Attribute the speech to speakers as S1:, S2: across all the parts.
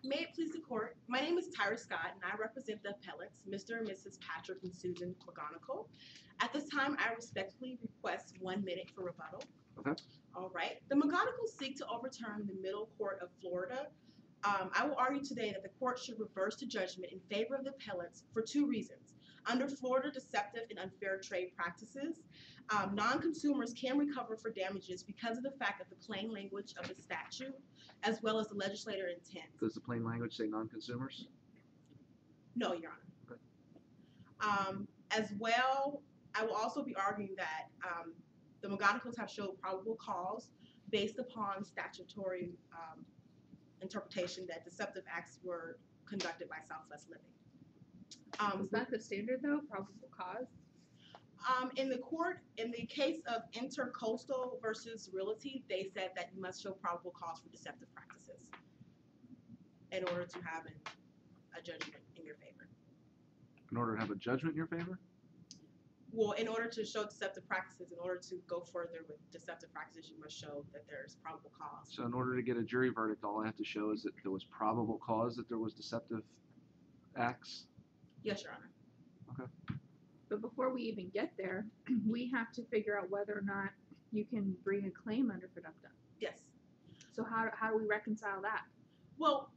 S1: May it please the court, my name is Tyra Scott and I represent the appellants, Mr. and Mrs. Patrick and Susan McGonigal. At this time, I respectfully request 1 minute for rebuttal.
S2: Okay.
S1: All right. The McGonigals seek to overturn the Middle Court of Florida. I will argue today that the court should reverse the judgment in favor of the appellants for two reasons. Under Florida deceptive and unfair trade practices, non-consumers can recover for damages because of the fact that the plain language of the statute, as well as the legislator intent.
S2: Does the plain language say non-consumers?
S1: No, Your Honor.
S2: Okay.
S1: As well, I will also be arguing that the McGonigals have showed probable cause based upon statutory interpretation that deceptive acts were conducted by Southwest Living.
S3: Is that the standard though? Probable cause?
S1: In the case of Intercoastal versus Realty, they said that you must show probable cause for deceptive practices in order to have a judgment in your favor.
S2: In order to have a judgment in your favor?
S1: Well, in order to show deceptive practices, in order to go further with deceptive practices, you must show that there's probable cause.
S2: So in order to get a jury verdict, all I have to show is that there was probable cause that there was deceptive acts?
S1: Yes, Your Honor.
S2: Okay.
S3: But before we even get there, we have to figure out whether or not you can bring a claim under FDUCTA.
S1: Yes.
S3: So how do we reconcile that?
S1: Well,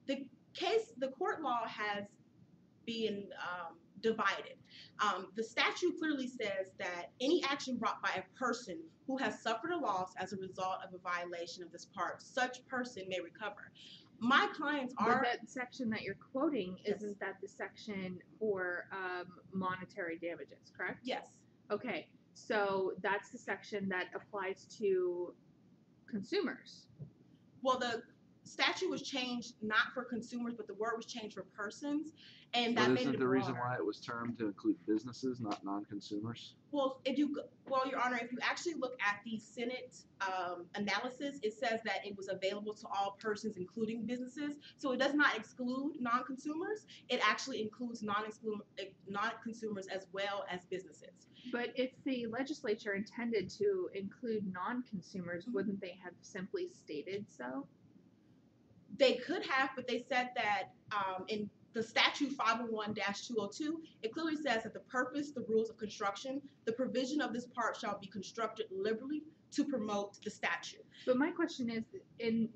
S1: the court law has been divided. The statute clearly says that any action brought by a person who has suffered a loss as a result of a violation of this part, such person may recover. My clients are.
S3: But that section that you're quoting,
S1: Yes.
S3: isn't that the section for monetary damages, correct?
S1: Yes.
S3: Okay, so that's the section that applies to consumers.
S1: Well, the statute was changed not for consumers, but the word was changed for persons, and that
S2: But
S1: made
S2: isn't
S1: it
S2: the reason
S1: broader.
S2: why it was termed to include businesses, not non-consumers?
S1: Well, Your Honor, if you actually look at the Senate analysis, it says that it was available to all persons, including businesses. So it does not exclude non-consumers. It actually includes non-consumers as well as businesses.
S3: But if the legislature intended to include non-consumers, wouldn't they have simply stated so?
S1: They could have, but they said that in the statute 501-202, it clearly says that the purpose, the rules of construction, the provision of this part shall be constructed liberally to promote the statute.
S3: But my question is,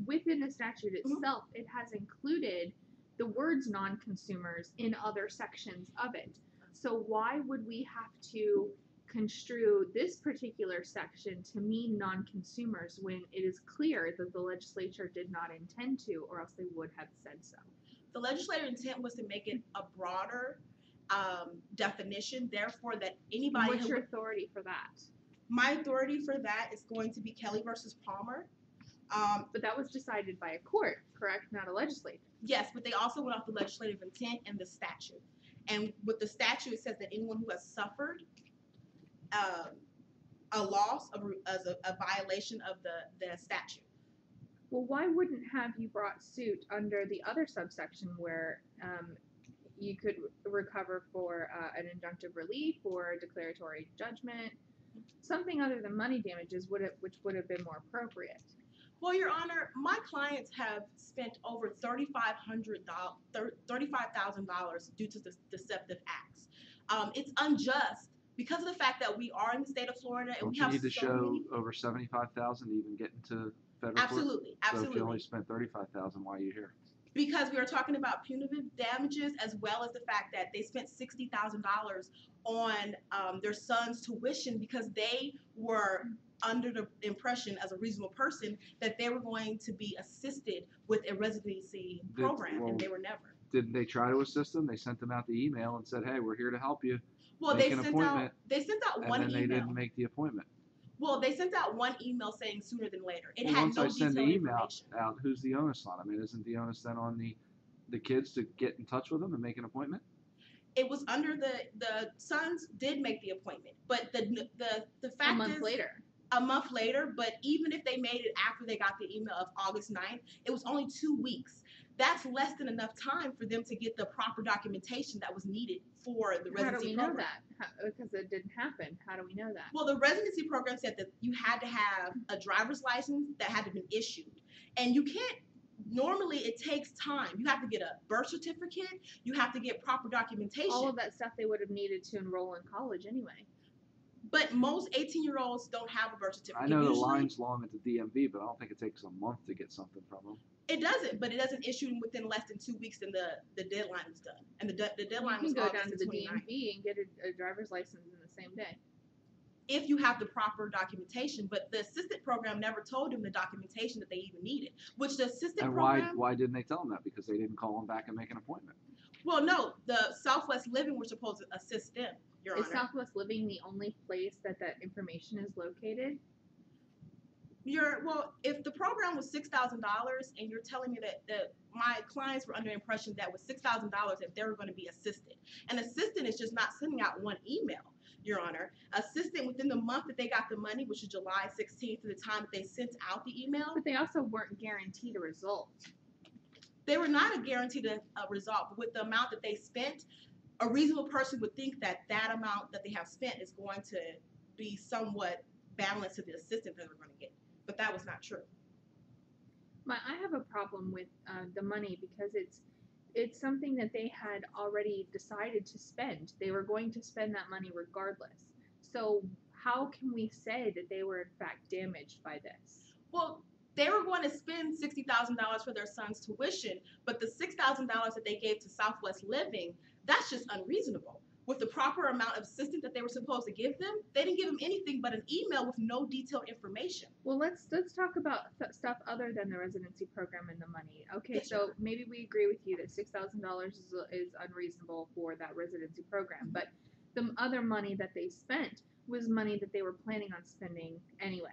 S3: within the statute itself, it has included the words non-consumers in other sections of it. So why would we have to construe this particular section to mean non-consumers when it is clear that the legislature did not intend to, or else they would have said so?
S1: The legislative intent was to make it a broader definition, therefore that anybody.
S3: What's your authority for that?
S1: My authority for that is going to be Kelly versus Palmer.
S3: But that was decided by a court, correct? Not a legislature.
S1: Yes, but they also went off the legislative intent and the statute. And with the statute, it says that anyone who has suffered a loss as a violation of the statute.
S3: Well, why wouldn't have you brought suit under the other subsection where you could recover for an injunctive relief or a declaratory judgment, something other than money damages, which would have been more appropriate?
S1: Well, Your Honor, my clients have spent over $35,000 due to the deceptive acts. It's unjust because of the fact that we are in the state of Florida and
S2: Don't
S1: we
S2: you
S1: have
S2: need to
S1: so
S2: show
S1: many.
S2: over 75,000 to even get into federal court?
S1: Absolutely,
S2: So if
S1: absolutely.
S2: you only spent 35,000, why are you here?
S1: Because we are talking about punitive damages as well as the fact that they spent $60,000 on their son's tuition because they were under the impression as a reasonable person that they were going to be assisted with a residency program, and they were never.
S2: Didn't they try to assist them? They sent them out the email and said, hey, we're here to help you.
S1: Well,
S2: Make
S1: they
S2: an
S1: sent
S2: appointment,
S1: out one
S2: and then
S1: email.
S2: they didn't make the appointment.
S1: Well, they sent out one email saying sooner than later. It
S2: Well,
S1: had
S2: once
S1: no
S2: I send the
S1: detailed
S2: email
S1: information.
S2: out, who's the onus on? I mean, isn't the onus then on the kids to get in touch with them and make an appointment?
S1: It was under the sons did make the appointment, but the fact
S3: A month
S1: is
S3: later.
S1: a month later, but even if they made it after they got the email of August 9th, it was only 2 weeks. That's less than enough time for them to get the proper documentation that was needed for the residency program.
S3: How do we know that? Because it didn't happen. How do we know that?
S1: Well, the residency program said that you had to have a driver's license that had to be issued. And you can't normally it takes time. You have to get a birth certificate. You have to get proper documentation.
S3: All of that stuff they would have needed to enroll in college anyway.
S1: But most 18-year-olds don't have a birth certificate.
S2: I know the
S1: Usually,
S2: line's long at the DMV, but I don't think it takes a month to get something from them.
S1: it doesn't, but it doesn't issue within less than 2 weeks, and the deadline was done. And the deadline
S3: You
S1: was
S3: can go
S1: August
S3: down to
S1: the
S3: the
S1: 29th.
S3: DMV and get a driver's license in the same day.
S1: If you have the proper documentation, but the assistant program never told them the documentation that they even needed. Which the assistant
S2: And
S1: program,
S2: why didn't they tell them that? Because they didn't call them back and make an appointment.
S1: well, no, the Southwest Living were supposed to assist them, Your
S3: Is
S1: Honor.
S3: Southwest Living the only place that that information is located?
S1: Well, if the program was $6,000 and you're telling me that my clients were under the impression that with $6,000 that they were going to be assisted. An assistant is just not sending out one email, Your Honor. Assistant within the month that they got the money, which is July 16th, to the time that they sent out the email,
S3: But they also weren't guaranteed a result.
S1: they were not guaranteed a result. But with the amount that they spent, a reasonable person would think that that amount that they have spent is going to be somewhat balanced to the assistance that they're going to get. But that was not true.
S3: I have a problem with the money because it's something that they had already decided to spend. They were going to spend that money regardless. So how can we say that they were in fact damaged by this?
S1: Well, they were going to spend $60,000 for their son's tuition, but the $6,000 that they gave to Southwest Living, that's just unreasonable. With the proper amount of assistance that they were supposed to give them, they didn't give them anything but an email with no detailed information.
S3: Well, let's talk about stuff other than the residency program and the money. Okay,
S1: Yes,
S3: so maybe we agree with you that $6,000 is unreasonable for that residency program, but the other money that they spent was money that they were planning on spending anyway.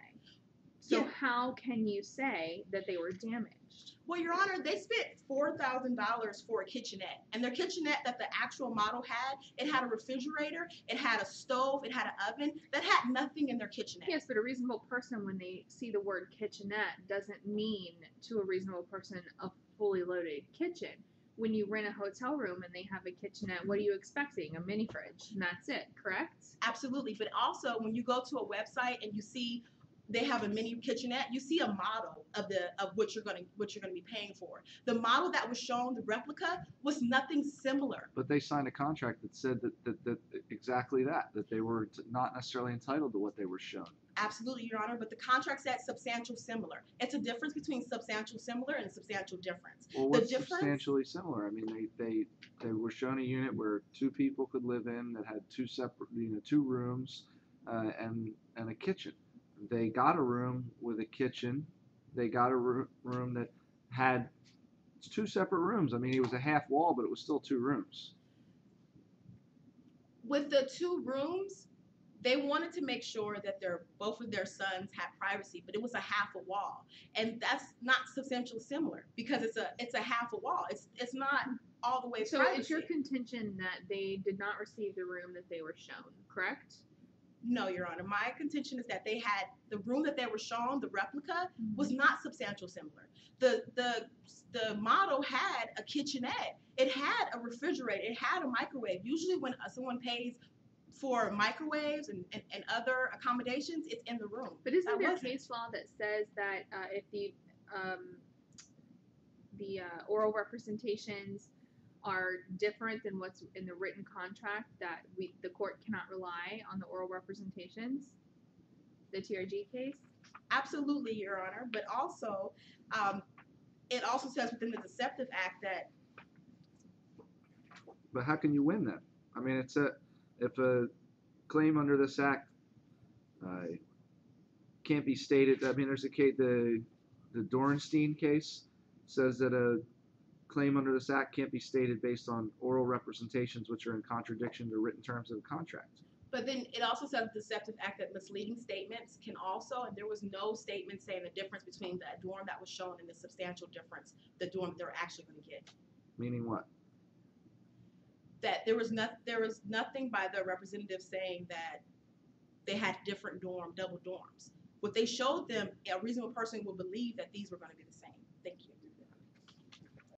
S3: So
S1: Yeah.
S3: how can you say that they were damaged?
S1: Well, Your Honor, they spent $4,000 for a kitchenette, and their kitchenette that the actual model had, it had a refrigerator, it had a stove, it had an oven, that had nothing in their kitchenette.
S3: Yes, but a reasonable person, when they see the word kitchenette, doesn't mean to a reasonable person a fully loaded kitchen. When you rent a hotel room and they have a kitchenette, what are you expecting? A mini fridge, and that's it, correct?
S1: Absolutely, but also when you go to a website and you see they have a mini kitchenette, you see a model of what you're going to be paying for. The model that was shown, the replica, was nothing similar.
S2: But they signed a contract that said that exactly that they were not necessarily entitled to what they were shown.
S1: Absolutely, Your Honor, but the contract said substantial similar. It's a difference between substantial similar and substantial difference.
S2: Well,
S1: The
S2: what's
S1: difference-
S2: substantially similar? I mean, they were shown a unit where 2 people could live in that had 2 separate, 2 rooms and a kitchen. They got a room with a kitchen. They got a room that had 2 separate rooms. I mean, it was a half wall, but it was still 2 rooms.
S1: With the 2 rooms, they wanted to make sure that both of their sons had privacy, but it was a half a wall, and that's not substantially similar because it's a half a wall. It's not all the way.
S3: So
S1: privacy.
S3: it's your contention that they did not receive the room that they were shown, correct?
S1: No, Your Honor. My contention is that they had the room that they were shown, the replica, was not substantial similar. The model had a kitchenette. It had a refrigerator. It had a microwave. Usually when someone pays for microwaves and other accommodations, it's in the room.
S3: But isn't there
S1: wasn't.
S3: case law that says that if the oral representations are different than what's in the written contract, that the court cannot rely on the oral representations? The TRG case?
S1: Absolutely, Your Honor. But also, it also says within the Deceptive Act that.
S2: But how can you win that? I mean, if a claim under this act can't be stated. I mean, there's a case, the Dorenstein case says that a claim under this act can't be stated based on oral representations which are in contradiction to written terms of the contract.
S1: But then it also says the Deceptive Act that misleading statements can also, and there was no statement saying the difference between the dorm that was shown and the substantial difference, the dorm that they're actually going to get.
S2: Meaning what?
S1: That there was nothing by the representative saying that they had different double dorms. What they showed them, a reasonable person will believe that these were going to be the same. Thank you.